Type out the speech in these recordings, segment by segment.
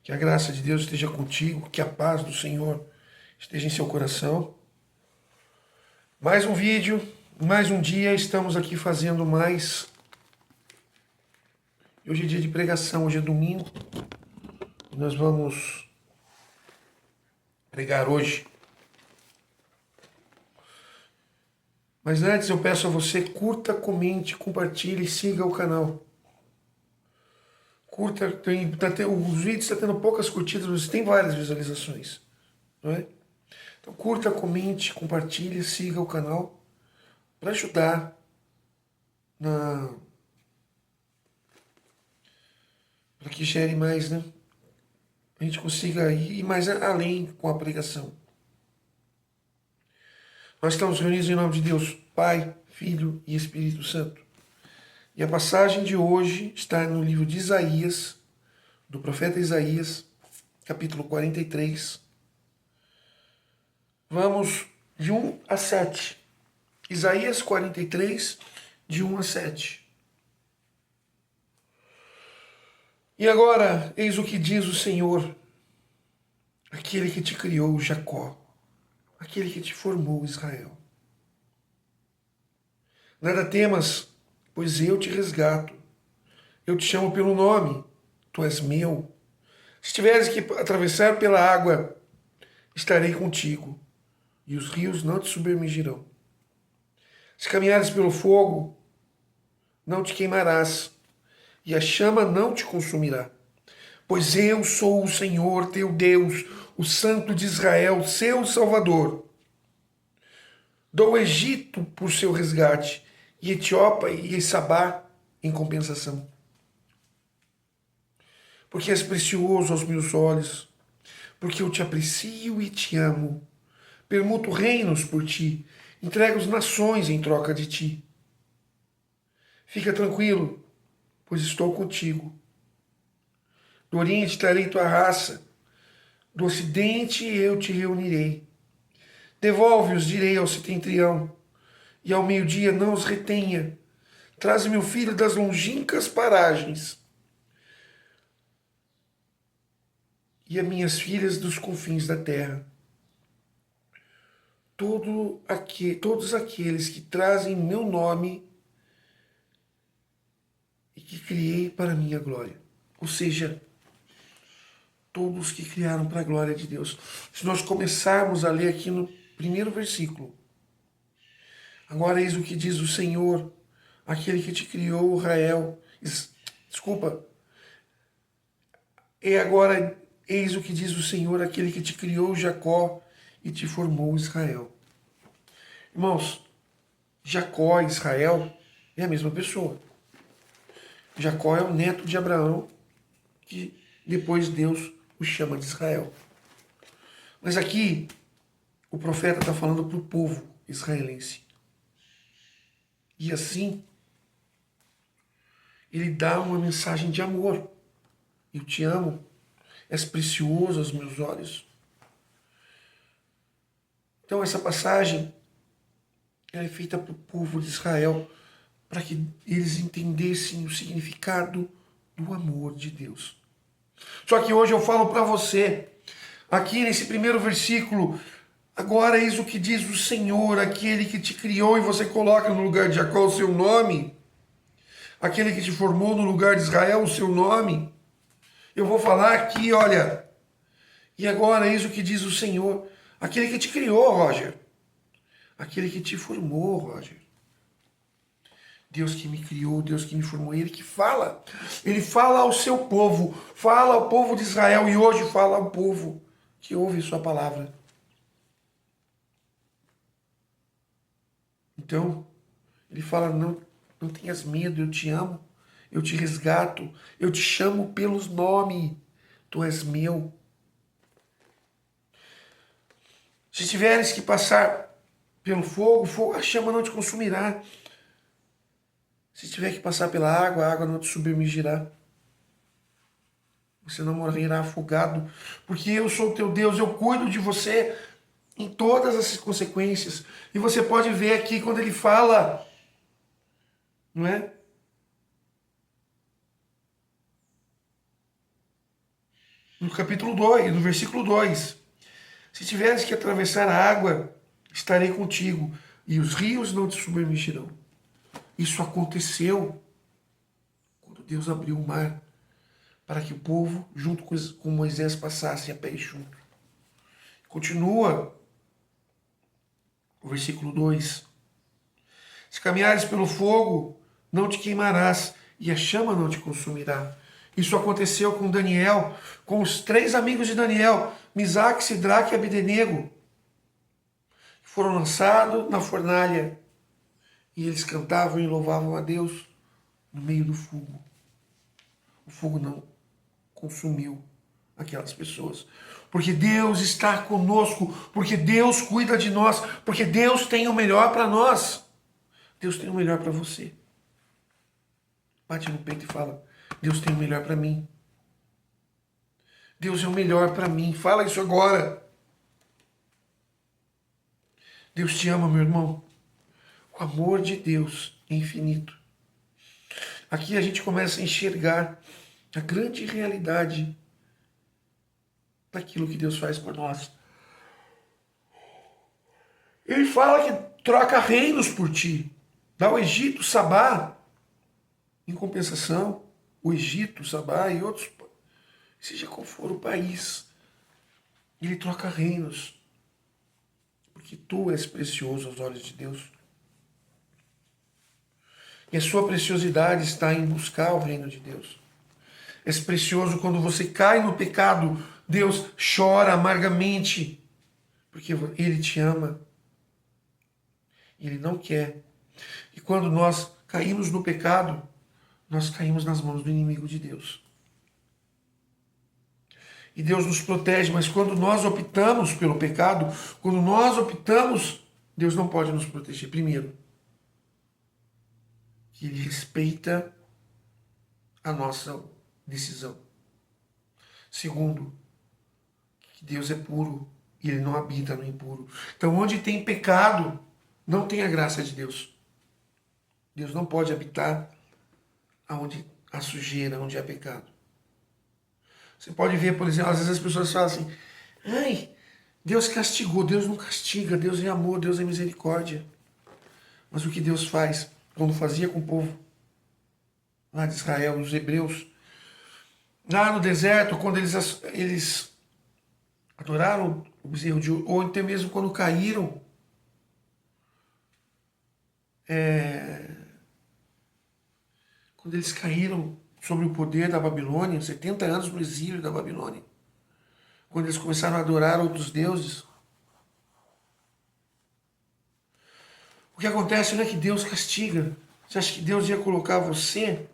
Que a graça de Deus esteja contigo, que a paz do Senhor esteja em seu coração. Mais um vídeo, mais um dia, estamos aqui fazendo mais. Hoje é dia de pregação, hoje é domingo. Nós vamos pregar hoje. Mas antes eu peço a você, curta, comente, compartilhe e siga o canal. Curta, os vídeos estão tendo poucas curtidas, mas tem várias visualizações, não é? Então curta, comente, compartilhe, siga o canal para ajudar para que gere mais, né? A gente consiga ir mais além com a pregação. Nós estamos reunidos em nome de Deus, Pai, Filho e Espírito Santo. E a passagem de hoje está no livro de Isaías, do profeta Isaías, capítulo 43. Vamos de 1 a 7. Isaías 43, de 1 a 7. E agora, eis o que diz o Senhor, aquele que te criou, Jacó, aquele que te formou, Israel. Nada temas, pois eu te resgato. Eu te chamo pelo nome, tu és meu. Se tiveres que atravessar pela água, estarei contigo, e os rios não te submergirão. Se caminhares pelo fogo, não te queimarás, e a chama não te consumirá. Pois eu sou o Senhor teu Deus, o Santo de Israel, seu Salvador. Dou o Egito por seu resgate, e Etiópia e Sabá em compensação. Porque és precioso aos meus olhos, porque eu te aprecio e te amo. Permuto reinos por ti, entrego as nações em troca de ti. Fica tranquilo, pois estou contigo. Do Oriente trarei tua raça, do Ocidente eu te reunirei. Devolve-os, direi ao setentrião, e ao meio-dia não os retenha. Traze meu filho das longínquas paragens, e as minhas filhas dos confins da terra. Todos aqueles que trazem meu nome e que criei para a minha glória. Ou seja, todos que criaram para a glória de Deus. Se nós começarmos a ler aqui no primeiro versículo, agora eis o que diz o Senhor, aquele que te criou, Israel. Desculpa. E agora eis o que diz o Senhor, aquele que te criou, Jacó, e te formou, Israel. Irmãos, Jacó e Israel é a mesma pessoa. Jacó é o neto de Abraão, que depois Deus o chama de Israel. Mas aqui, o profeta está falando para o povo israelense. E assim, ele dá uma mensagem de amor. Eu te amo, és precioso aos meus olhos. Então essa passagem é feita para o povo de Israel, para que eles entendessem o significado do amor de Deus. Só que hoje eu falo para você, aqui nesse primeiro versículo, agora eis o que diz o Senhor, aquele que te criou, e você coloca no lugar de Jacó o seu nome, aquele que te formou no lugar de Israel o seu nome. Eu vou falar aqui, olha, e agora eis o que diz o Senhor, aquele que te criou, Roger, aquele que te formou, Roger. Deus que me criou, Deus que me formou, Ele que fala. Ele fala ao seu povo, fala ao povo de Israel e hoje fala ao povo que ouve sua palavra. Então, Ele fala, não tenhas medo, eu te amo, eu te resgato, eu te chamo pelos nomes, tu és meu. Se tiveres que passar pelo fogo, a chama não te consumirá. Se tiver que passar pela água, a água não te submergirá. Você não morrerá afogado, porque eu sou teu Deus, eu cuido de você em todas as consequências. E você pode ver aqui quando ele fala, não é? no capítulo 2, no versículo 2. Se tiveres que atravessar a água, estarei contigo, e os rios não te submergirão. Isso aconteceu quando Deus abriu o mar para que o povo, junto com Moisés, passasse a pé junto. Continua o versículo 2. Se caminhares pelo fogo, não te queimarás, e a chama não te consumirá. Isso aconteceu com Daniel, com os 3 amigos de Daniel, Misaque, Sidraque e Abdenego. Foram lançados na fornalha, e eles cantavam e louvavam a Deus no meio do fogo. O fogo não consumiu aquelas pessoas. Porque Deus está conosco, porque Deus cuida de nós, porque Deus tem o melhor para nós. Deus tem o melhor para você. Bate no peito e fala: Deus tem o melhor para mim. Deus é o melhor para mim. Fala isso agora. Deus te ama, meu irmão. O amor de Deus é infinito. Aqui a gente começa a enxergar a grande realidade daquilo que Deus faz por nós. Ele fala que troca reinos por ti. Dá o Egito, Sabá. Em compensação, o Egito, Sabá e outros, seja qual for o país, ele troca reinos. Porque tu és precioso aos olhos de Deus. E a sua preciosidade está em buscar o reino de Deus. És precioso quando você cai no pecado. Deus chora amargamente, porque Ele te ama. Ele não quer. E quando nós caímos no pecado, nós caímos nas mãos do inimigo de Deus. E Deus nos protege, mas quando nós optamos pelo pecado, quando nós optamos, Deus não pode nos proteger. Primeiro, que Ele respeita a nossa decisão. Segundo, que Deus é puro e Ele não habita no impuro. Então, onde tem pecado, não tem a graça de Deus. Deus não pode habitar onde há sujeira, onde há pecado. Você pode ver, por exemplo, às vezes as pessoas falam assim: ai, Deus castigou. Deus não castiga, Deus é amor, Deus é misericórdia. Mas o que Deus faz, quando fazia com o povo lá de Israel, os hebreus, lá no deserto, quando eles adoraram o bezerro de ouro, ou até mesmo quando caíram, quando eles caíram sobre o poder da Babilônia, 70 anos no exílio da Babilônia, quando eles começaram a adorar outros deuses, o que acontece não é que Deus castiga. Você acha que Deus ia colocar você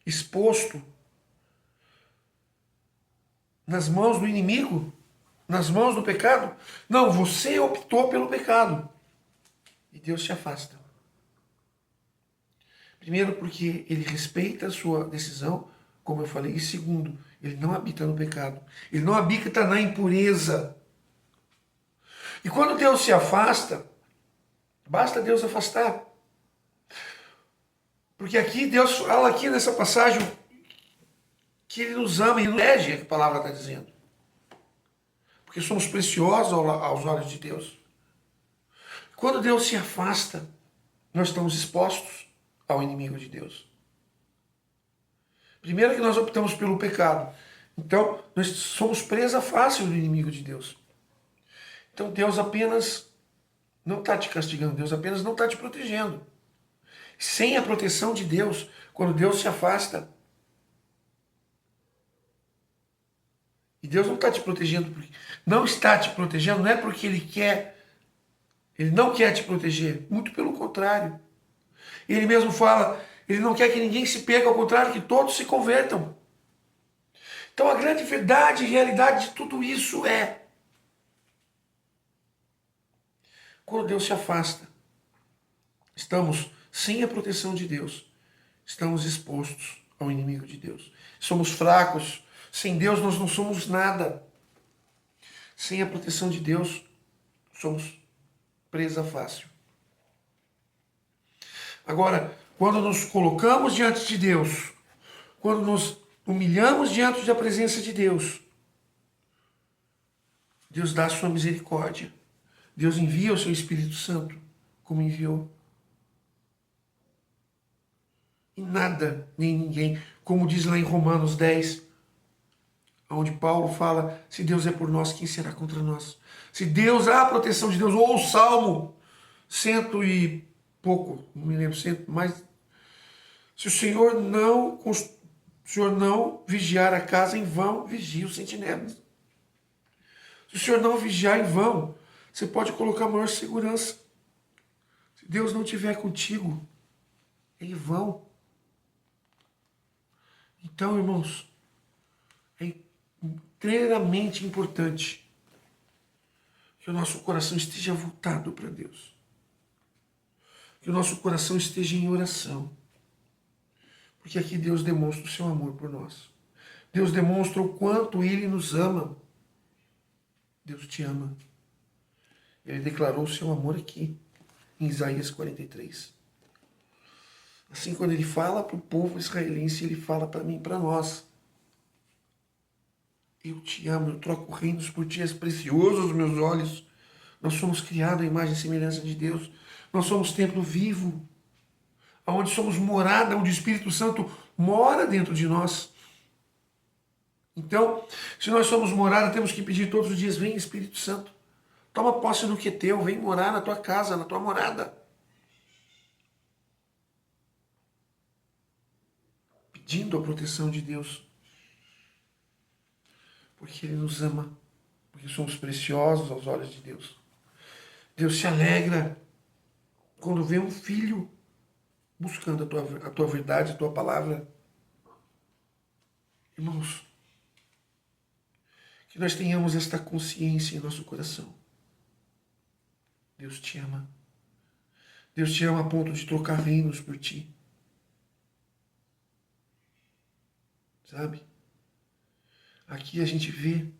exposto nas mãos do inimigo? Nas mãos do pecado? Não, você optou pelo pecado. E Deus te afasta. Primeiro, porque Ele respeita a sua decisão, como eu falei. E segundo, Ele não habita no pecado. Ele não habita na impureza. E quando Deus se afasta, basta Deus afastar. Porque aqui Deus fala aqui nessa passagem que Ele nos ama e elege, é que a palavra está dizendo. Porque somos preciosos aos olhos de Deus. Quando Deus se afasta, nós estamos expostos ao inimigo de Deus. Primeiro que nós optamos pelo pecado. Então, nós somos presa fácil do inimigo de Deus. Então, Deus apenas não está te castigando, Deus apenas não está te protegendo. Sem a proteção de Deus, quando Deus se afasta, e Deus não está te protegendo, não está te protegendo, não é porque Ele não quer te proteger, muito pelo contrário. Ele mesmo fala, Ele não quer que ninguém se perca, ao contrário, que todos se convertam. Então a grande verdade e realidade de tudo isso é: quando Deus se afasta, estamos sem a proteção de Deus, estamos expostos ao inimigo de Deus. Somos fracos, sem Deus nós não somos nada. Sem a proteção de Deus, somos presa fácil. Agora, quando nos colocamos diante de Deus, quando nos humilhamos diante da presença de Deus, Deus dá a sua misericórdia. Deus envia o seu Espírito Santo, como enviou. E nada, nem ninguém, como diz lá em Romanos 10, onde Paulo fala, se Deus é por nós, quem será contra nós? Se Deus, há a proteção de Deus, ou o Salmo, cento e pouco, não me lembro, mas se o Senhor não vigiar a casa, em vão vigia os sentinelas. Se o Senhor não vigiar, em vão, você pode colocar maior segurança. Se Deus não estiver contigo, é em vão. Então, irmãos, é extremamente importante que o nosso coração esteja voltado para Deus. Que o nosso coração esteja em oração. Porque aqui Deus demonstra o seu amor por nós. Deus demonstra o quanto Ele nos ama. Deus te ama. Ele declarou o seu amor aqui, em Isaías 43. Assim, quando Ele fala para o povo israelense, Ele fala para mim e para nós. Eu te amo, eu troco reinos por ti, és precioso aos meus olhos. Nós somos criados à imagem e semelhança de Deus. Nós somos templo vivo, onde somos morada, onde o Espírito Santo mora dentro de nós. Então, se nós somos morada, temos que pedir todos os dias, vem Espírito Santo, toma posse do que é teu, vem morar na tua casa, na tua morada. Pedindo a proteção de Deus. Porque Ele nos ama, porque somos preciosos aos olhos de Deus. Deus se alegra quando vê um filho buscando a tua verdade, a tua palavra. Irmãos, que nós tenhamos esta consciência em nosso coração. Deus te ama. Deus te ama a ponto de trocar reinos por ti. Sabe? Aqui a gente vê,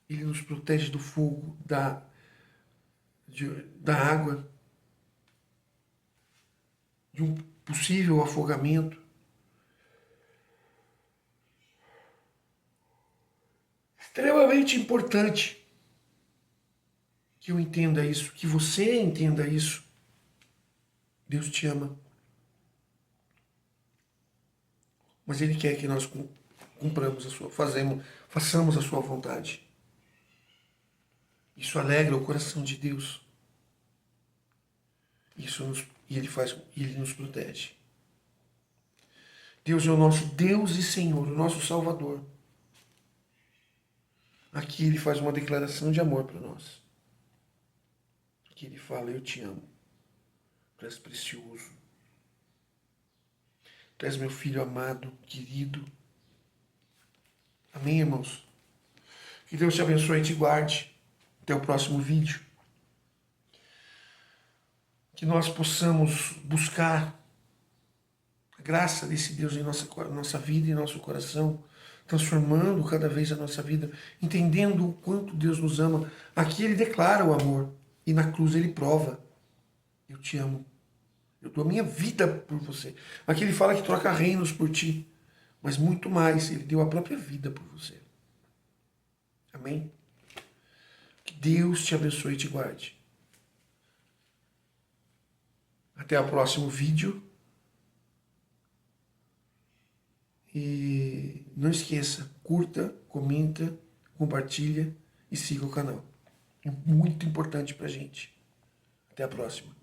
Ele nos protege do fogo, da água, de um possível afogamento. Extremamente importante que eu entenda isso, que você entenda isso. Deus te ama. Mas Ele quer que nós cumpramos façamos a sua vontade. Isso alegra o coração de Deus. E Ele nos protege. Deus é o nosso Deus e Senhor, o nosso Salvador. Aqui Ele faz uma declaração de amor para nós. Aqui Ele fala, eu te amo. Tu és precioso. Tu és meu filho amado, querido. Amém, irmãos? Que Deus te abençoe e te guarde. Até o próximo vídeo. Que nós possamos buscar a graça desse Deus em nossa vida e nosso coração, transformando cada vez a nossa vida, entendendo o quanto Deus nos ama. Aqui Ele declara o amor e na cruz Ele prova. Eu te amo. Eu dou a minha vida por você. Aqui Ele fala que troca reinos por ti. Mas muito mais, Ele deu a própria vida por você. Amém? Que Deus te abençoe e te guarde. Até o próximo vídeo. E não esqueça, curta, comenta, compartilha e siga o canal. É muito importante pra gente. Até a próxima.